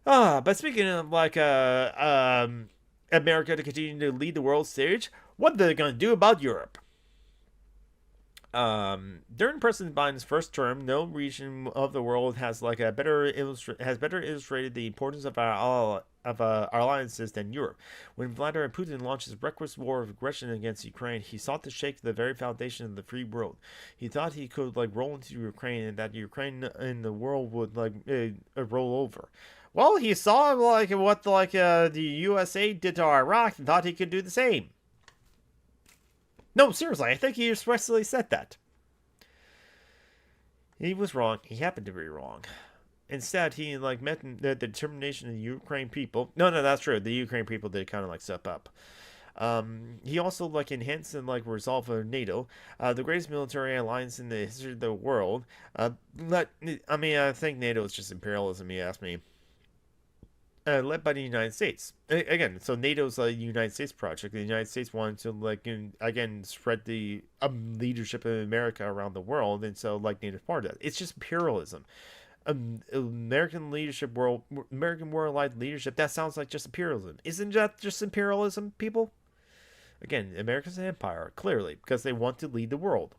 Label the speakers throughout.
Speaker 1: But speaking of America to continue to lead the world stage, what they're gonna do about Europe? During President Biden's first term, no region of the world has better illustrated the importance of our alliances than Europe. When Vladimir Putin launched his reckless war of aggression against Ukraine, he sought to shake the very foundation of the free world. He thought he could roll into Ukraine and that Ukraine and the world would roll over. Well, he saw what the USA did to Iraq and thought he could do the same. No, seriously, I think he expressly said that. He was wrong. He happened to be wrong. Instead, he met the determination of the Ukraine people. No, that's true. The Ukraine people did kind of step up. He also enhanced and resolve of NATO, the greatest military alliance in the history of the world. I think NATO is just imperialism. You ask me. Led by the United States. Again, so NATO's a United States project. The United States wanted to again spread the leadership of America around the world, and so NATO's part of that. It's just imperialism. American worldwide leadership. That sounds like just imperialism. Isn't that just imperialism, people? Again, America's an empire, clearly, because they want to lead the world.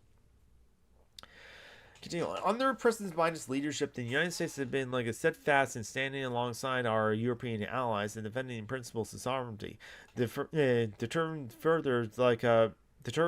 Speaker 1: Continue on. Under President Biden's leadership, the United States has been steadfast in standing alongside our European allies and defending principles of sovereignty. Deter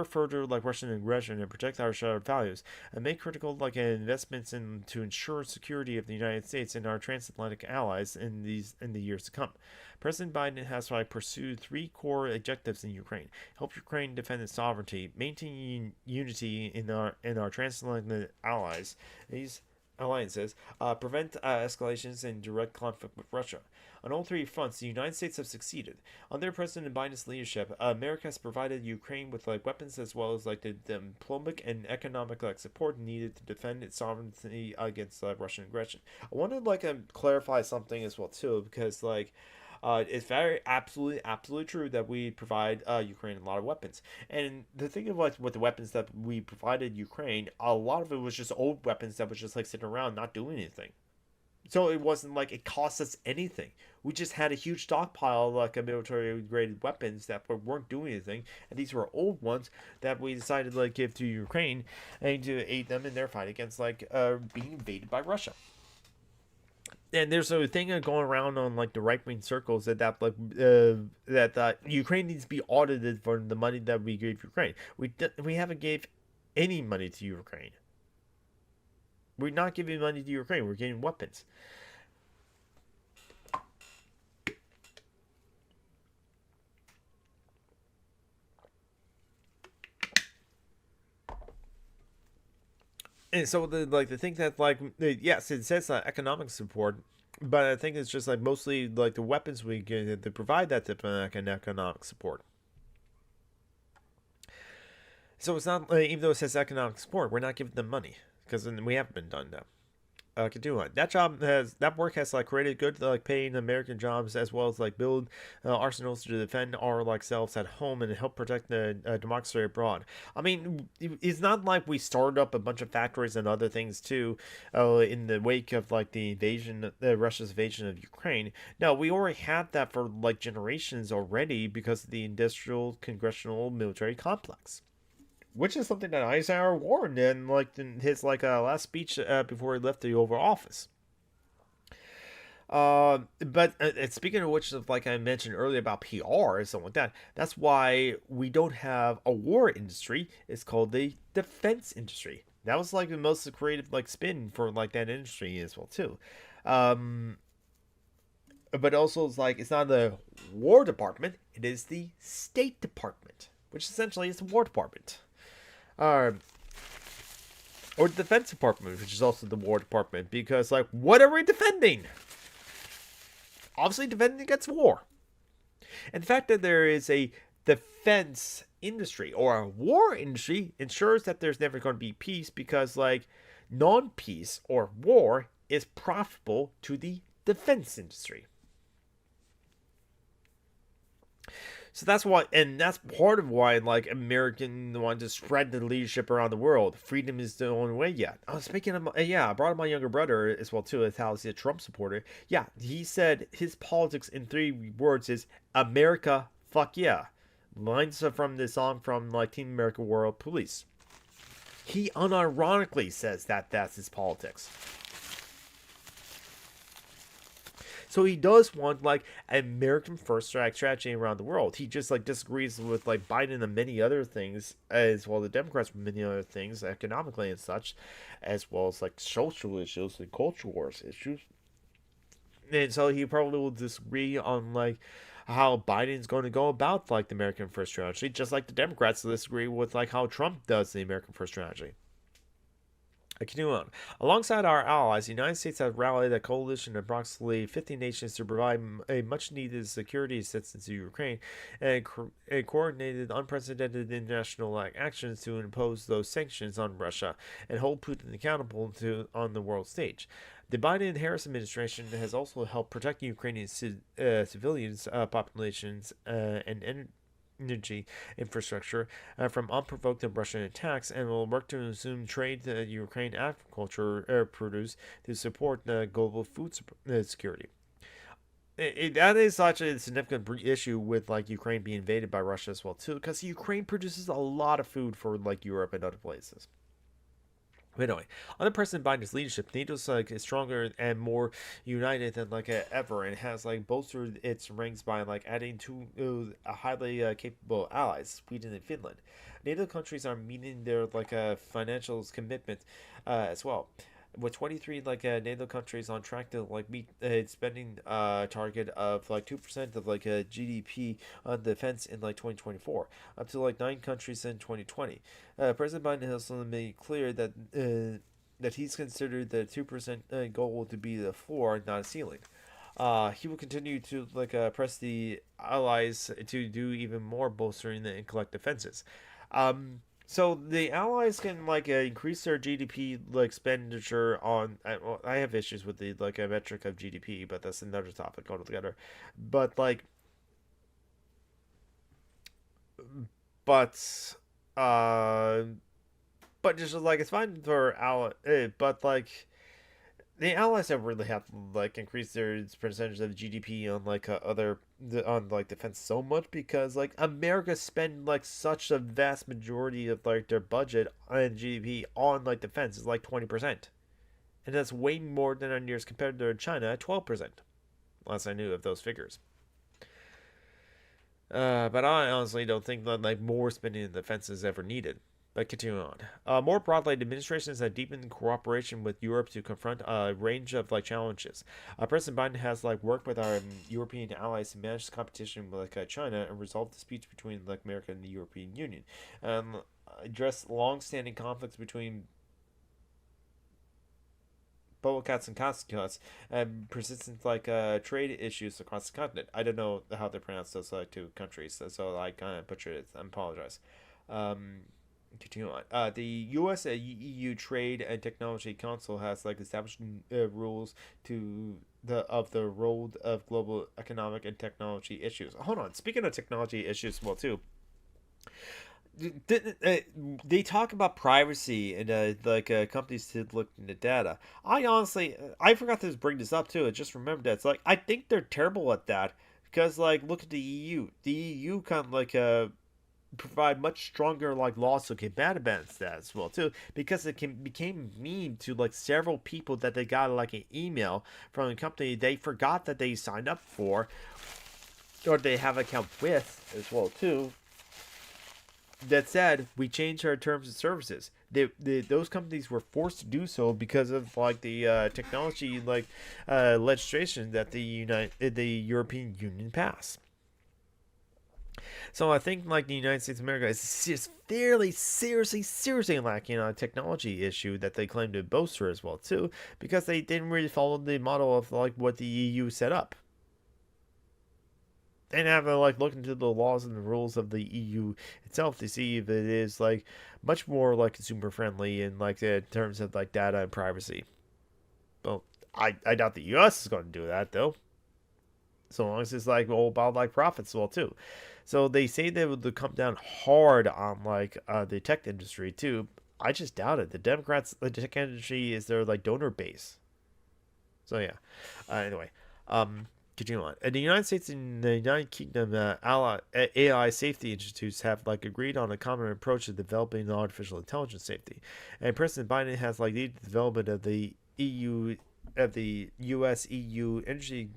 Speaker 1: further Russian aggression and protect our shared values, and make critical investments to ensure security of the United States and our transatlantic allies in the years to come. President Biden has pursued three core objectives in Ukraine: help Ukraine defend its sovereignty, maintain unity in our transatlantic allies, these alliances, prevent escalations and direct conflict with Russia. On all three fronts, the United States have succeeded. Under President Biden's leadership, America has provided Ukraine with weapons as well as the diplomatic and economic support needed to defend its sovereignty against Russian aggression. I want to clarify something as well too, because it's very absolutely true that we provide Ukraine a lot of weapons. And the thing of with the weapons that we provided Ukraine, a lot of it was just old weapons that was just sitting around not doing anything. So it wasn't it cost us anything. We just had a huge stockpile of military grade weapons that weren't doing anything, and these were old ones that we decided to give to Ukraine and to aid them in their fight against being invaded by Russia. And there's a thing going around on the right wing circles that Ukraine needs to be audited for the money that we gave Ukraine. We haven't gave any money to Ukraine. We're not giving money to Ukraine. We're getting weapons. And so the thing that yes, it says economic support, but I think it's just mostly the weapons we get to provide that type of economic support. So it's not even though it says economic support, we're not giving them money because we haven't been done that. Continue on. That work has created good paying American jobs as well as build arsenals to defend our selves at home and help protect the democracy abroad. I mean, it's not like we started up a bunch of factories and other things too in the wake of the invasion, Russia's invasion of Ukraine. No, we already had that for generations already because of the industrial, congressional, military complex, which is something that Eisenhower warned in his last speech before he left the Oval Office. But speaking of which, I mentioned earlier about PR and something like that, that's why we don't have a war industry. It's called the defense industry. That was the most creative spin for that industry as well too. But also it's not the War Department; it is the State Department, which essentially is the War Department. Or the Defense Department, which is also the War Department, because what are we defending? Obviously defending against war. And the fact that there is a defense industry or a war industry ensures that there's never going to be peace, because non-peace or war is profitable to the defense industry. So that's why, and that's part of why, like, American want to spread the leadership around the world. Freedom is the only way yet. Speaking of, yeah, I brought up my younger brother as well too, as how he's a Trump supporter. Yeah, he said his politics in 3 words is America, fuck yeah. Lines are from the song from like Team America World Police. He unironically says that that's his politics. So he does want like American first strategy around the world. He just like disagrees with like Biden and many other things, as well as the Democrats with many other things economically and such, as well as like social issues and culture wars issues. And so he probably will disagree on like how Biden's going to go about like the American first strategy, just like the Democrats disagree with like how Trump does the American first strategy. I continue on. Alongside our allies, the United States has rallied a coalition of approximately 50 nations to provide a much-needed security assistance to Ukraine and coordinated unprecedented international actions to impose those sanctions on Russia and hold Putin accountable on the world stage. The Biden-Harris administration has also helped protect Ukrainian civilians, populations, and energy infrastructure from unprovoked Russian attacks, and will work to resume trade to Ukraine agriculture produce to support global food security. That is such a significant issue with like Ukraine being invaded by Russia as well too, because Ukraine produces a lot of food for like Europe and other places. But anyway, under President Biden's leadership, NATO's like is stronger and more united than like ever, and has like bolstered its ranks by like adding 2 highly capable allies, Sweden and Finland. NATO countries are meeting their like financial commitment as well, with 23 like NATO countries on track to like meet a spending target of like 2% of like GDP on defense in like 2024, up to like 9 countries in 2020. President Biden has also made clear that that he's considered the 2% goal to be the floor, not a ceiling. He will continue to like press the allies to do even more bolstering the collective defenses. So the allies can like increase their GDP like expenditure on. Well, I have issues with the like a metric of GDP, but that's another topic altogether. But like, but uh, but just like it's fine for ally, but like the allies have really have to like increase their percentage of GDP on like on like defense so much, because like America spend like such a vast majority of like their budget on GDP on like defense is like 20%, and that's way more than on years compared to China at 12%. Last I knew of those figures. But I honestly don't think that like more spending in defense is ever needed. But continuing on. More broadly, the administration has deepened cooperation with Europe to confront a range of like challenges. President Biden has like worked with our European allies to manage the competition with like China and resolve disputes between like America and the European Union, and address long-standing conflicts between bubble cats and cats and persistent like trade issues across the continent. I don't know how they pronounce those like 2 countries, so I kind of butchered it. I apologize. Um, Continue on. The U.S. EU Trade and Technology Council has like established rules to the role of global economic and technology issues. Hold on. Speaking of technology issues, well too, they talk about privacy and like companies to look into data. I honestly, I forgot to bring this up too. I just remembered that. It's like I think they're terrible at that, because like look at the EU. The EU kind of like provide much stronger like laws to combat against that as well too, because it became meme to like several people that they got like an email from a company they forgot that they signed up for, or they have an account with as well too, that said we changed our terms and services. Those companies were forced to do so because of like the technology like legislation that the European Union passed. So I think like the United States of America is just fairly seriously lacking on a technology issue that they claim to bolster as well too, because they didn't really follow the model of like what the EU set up. And have to like look into the laws and the rules of the EU itself to see if it is like much more like consumer friendly in like in terms of like data and privacy. Well, I doubt the US is going to do that though. So long as it's like all about like profits, well too. So they say they would come down hard on like the tech industry too. I just doubt it. The Democrats, the tech industry is their like donor base. So yeah. Anyway, um, continue on. The United States and the United Kingdom AI safety institutes have like agreed on a common approach to developing artificial intelligence safety, and President Biden has like lead the development of the U.S. EU Energy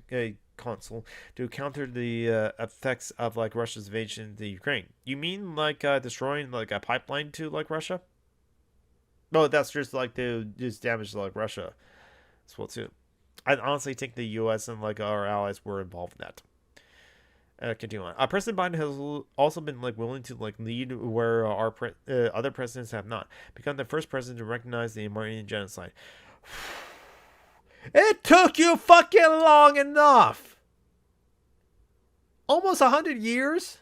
Speaker 1: Council to counter the effects of like Russia's invasion of Ukraine. You mean like destroying like a pipeline to like Russia? No, that's just like to just damage like Russia as well too. I honestly think the U.S. and like our allies were involved in that. Continue on. President Biden has also been like willing to like lead where our other presidents have not. Become the first president to recognize the Armenian genocide. It took you fucking long enough. Almost 100 years.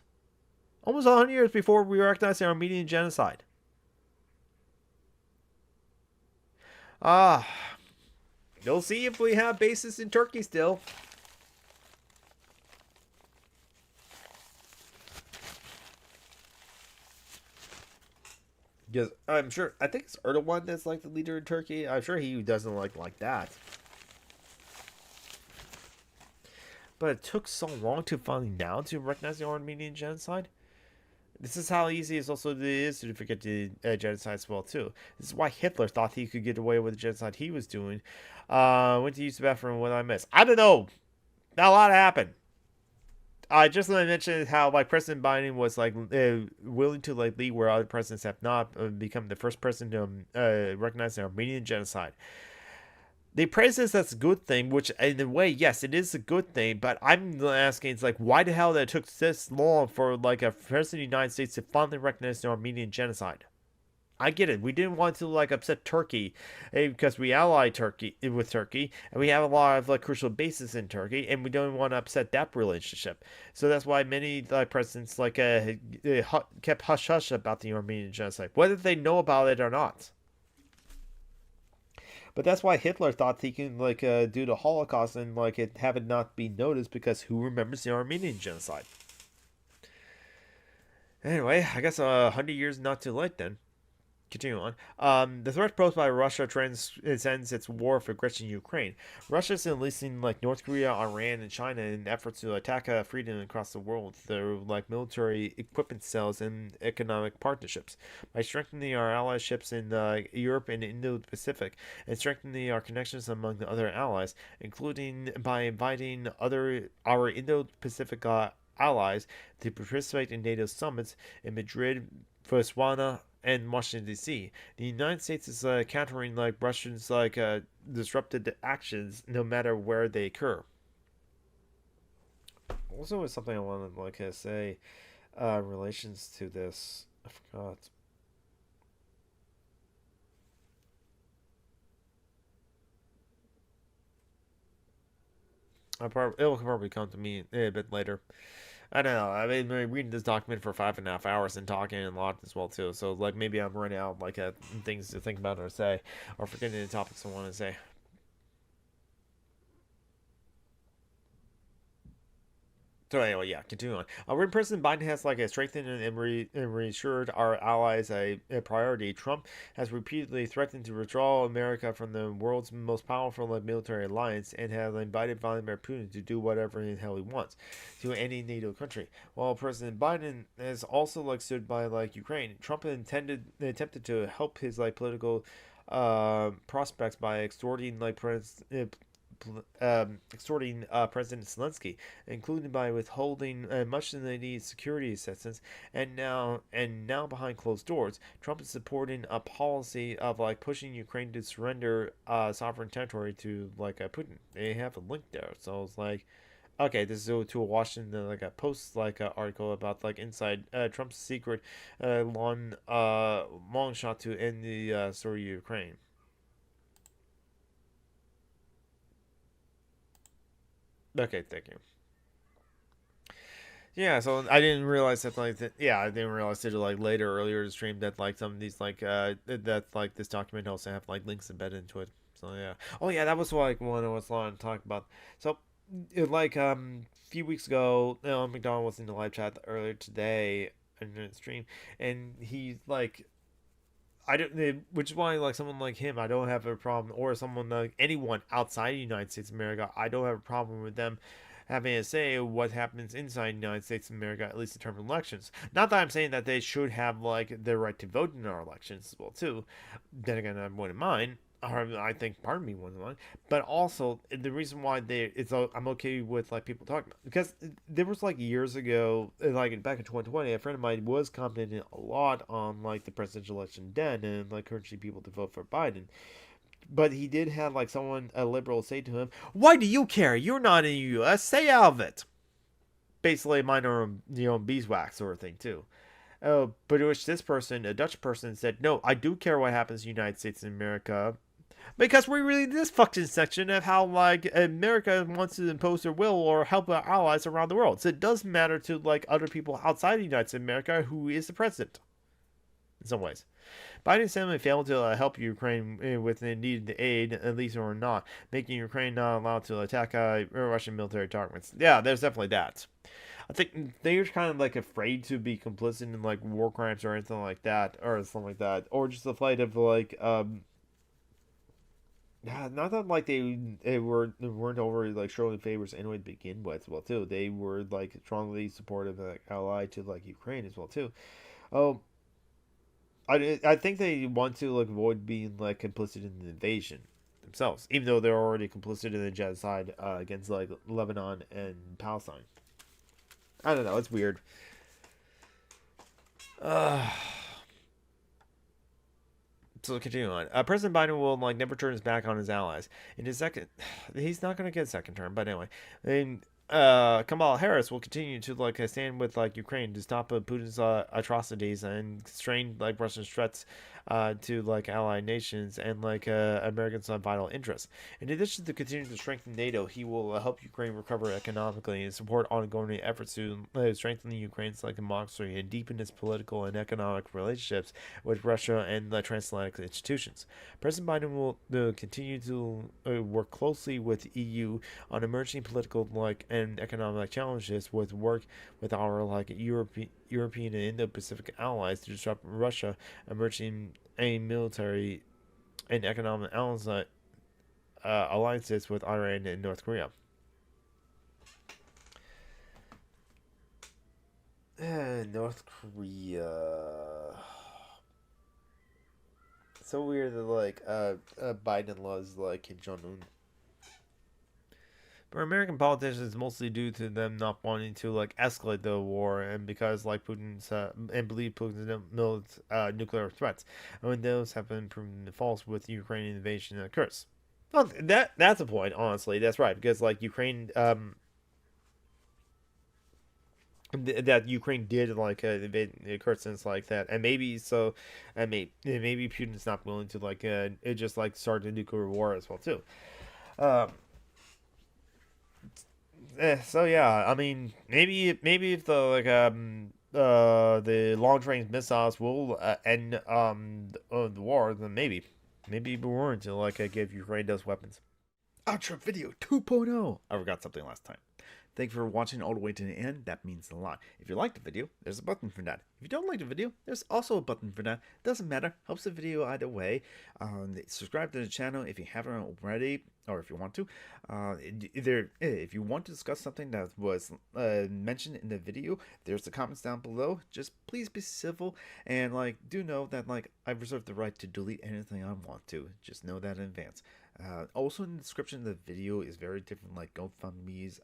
Speaker 1: Almost 100 years before we recognized the Armenian genocide. You'll see if we have bases in Turkey still. Because I'm sure, I think it's Erdogan that's like the leader in Turkey. I'm sure he doesn't like that. But it took so long to finally now to recognize the Armenian genocide. This is how easy it also is to forget the genocide as well too. This is why Hitler thought he could get away with the genocide he was doing. Went to use the bathroom when I missed. I don't know. Not a lot happened. I just want to mention how like President Biden was like willing to like lead where other presidents have not, become the first president to recognize the Armenian genocide. They praise this as a good thing, which in a way, yes, it is a good thing. But I'm asking, it's like, why the hell that it took this long for like a president of the United States to finally recognize the Armenian genocide? I get it. We didn't want to like upset Turkey because we ally Turkey with Turkey, and we have a lot of like crucial bases in Turkey, and we don't want to upset that relationship. So that's why many presidents like kept hush hush about the Armenian genocide, whether they know about it or not. But that's why Hitler thought he can like do the Holocaust and like have it not be noticed, because who remembers the Armenian genocide? Anyway, I guess 100 years not too late then. Continue on. The threat posed by Russia transcends its war for aggression in Ukraine. Russia is enlisting like North Korea, Iran, and China in efforts to attack freedom across the world through like military equipment sales and economic partnerships. By strengthening our allyships in Europe and Indo-Pacific, and strengthening our connections among the other allies, including by inviting our Indo-Pacific allies to participate in NATO summits in Madrid, Botswana, and Washington D.C. The United States is countering like Russians like disrupted actions no matter where they occur. Also, was something I wanted like to say relations to this. I forgot. It'll probably come to me a bit later. I don't know. I've been reading this document for 5.5 hours and talking a lot as well too. So like maybe I'm running out like things to think about or say, or forgetting the topics I want to say. So anyway, yeah, continue on. When President Biden has like a strengthened and reassured our allies a priority, Trump has repeatedly threatened to withdraw America from the world's most powerful like, military alliance, and has invited Vladimir Putin to do whatever the hell he wants to any NATO country. While President Biden has also like stood by like Ukraine, Trump attempted to help his like political prospects by extorting President Zelensky, including by withholding much of the needed security assistance, and now behind closed doors, Trump is supporting a policy of like pushing Ukraine to surrender sovereign territory to like Putin. They have a link there, so it's like. Okay, this is to a Washington like a Post like article about like inside Trump's secret long shot to end the story of Ukraine. Okay, thank you. Yeah, so I didn't realize that yeah, I didn't realize it like later earlier in the stream that like some of these like that like this document also have like links embedded into it. So yeah. Oh yeah, that was like one I was wanting to talk about. So like few weeks ago, McDonald was in the live chat earlier today in the stream, and he's like, I don't, which is why like someone like him, I don't have a problem, or someone like anyone outside the United States of America, I don't have a problem with them having a say what happens inside the United States of America, at least in terms of elections. Not that I'm saying that they should have like their right to vote in our elections as well too. Then again, I wouldn't mind. Or I think part of me wouldn't mind, but also the reason why I'm okay with like people talking about, because there was like years ago, like back in 2020, a friend of mine was commenting a lot on like the presidential election then and like encouraging people to vote for Biden. But he did have like someone, a liberal, say to him, "Why do you care? You're not in the U.S. Stay out of it." Basically, mind your own beeswax sort of thing too. But which this person, a Dutch person, said, "No, I do care what happens in the United States of America." Because we really this fucking section of how like America wants to impose their will or help our allies around the world. So it does matter to like other people outside the United States of America who is the president in some ways. Biden suddenly failed to help Ukraine with the needed aid, at least or not, making Ukraine not allowed to attack Russian military targets. Yeah, there's definitely that. I think they're kind of like afraid to be complicit in like war crimes or anything like that, or something like that, or just the fight of like yeah, not that like they weren't over like showing favors anyway to begin with as well too. They were like strongly supportive like ally to like Ukraine as well too. Oh, I think they want to like avoid being like complicit in the invasion themselves, even though they're already complicit in the genocide against like Lebanon and Palestine. I don't know. It's weird. Uh, so continue on. President Biden will like never turn his back on his allies. In his second, he's not going to get a second term, but anyway. And Kamala Harris will continue to like stand with like Ukraine to stop Putin's atrocities and strain like Russia's threats to like allied nations and like Americans' vital interests. In addition to continuing to strengthen NATO, he will help Ukraine recover economically and support ongoing efforts to strengthen Ukraine's like democracy and deepen its political and economic relationships with Russia and the transatlantic institutions. President Biden will continue to work closely with EU on emerging political like and economic challenges with work with our like European and Indo-Pacific allies to disrupt Russia emerging a military and economic alliances with Iran and North Korea. North Korea. So weird that like Biden loves like Kim Jong Un. For American politicians, it's mostly due to them not wanting to like escalate the war, and because like Putin's and believe Putin's nuclear threats, and when those have been proven false with the Ukrainian invasion occurs. Well, that's a point. Honestly, that's right because like Ukraine that Ukraine did like invade since like that, and maybe so, and maybe Putin's not willing to like it just like start a nuclear war as well too. Um, so yeah, I mean, maybe if the long range missiles will end the war, then maybe we weren't to like give Ukraine those weapons. Outro video 2.0. I forgot something last time. Thank you for watching all the way to the end. That means a lot. If you liked the video, there's a button for that. If you don't like the video, there's also a button for that. Doesn't matter. Helps the video either way. Subscribe to the channel if you haven't already, or if you want to. If you want to discuss something that was mentioned in the video, there's the comments down below. Just please be civil and like do know that like I reserve the right to delete anything I want to. Just know that in advance. Also in the description of the video is very different like GoFundMe's,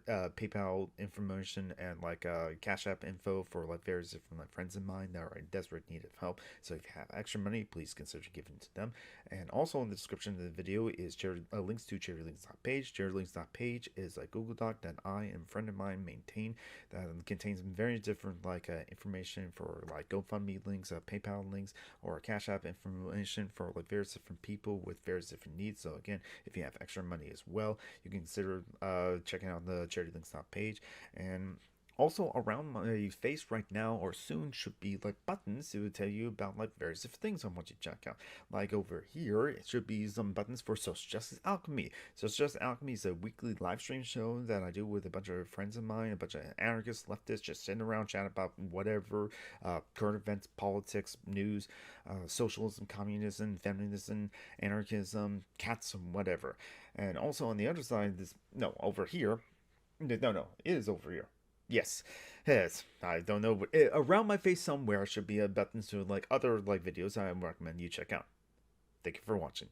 Speaker 1: PayPal information, and like Cashapp info for like various different like friends of mine that are in desperate need of help. So if you have extra money, please consider giving to them. And also in the description of the video is links to charitylinks.page. Charitylinks.page is a Google Doc that I and a friend of mine maintain that contains very different like information for like GoFundMe links, PayPal links, or Cash App information for like various different people with various different needs. So again, if you have extra money as well, you can consider checking out the charitylinks.page. And Also, around my face right now or soon should be like buttons to tell you about like various different things I want you to check out. Like over here, it should be some buttons for Social Justice Alchemy. Social Justice Alchemy is a weekly live stream show that I do with a bunch of friends of mine, a bunch of anarchists, leftists, just sitting around chatting about whatever current events, politics, news, socialism, communism, feminism, anarchism, cats, and whatever. And also on the other side, this no over here. No, it is over here. Yes, yes. I don't know, but around my face somewhere should be a button to like other like videos I recommend you check out. Thank you for watching.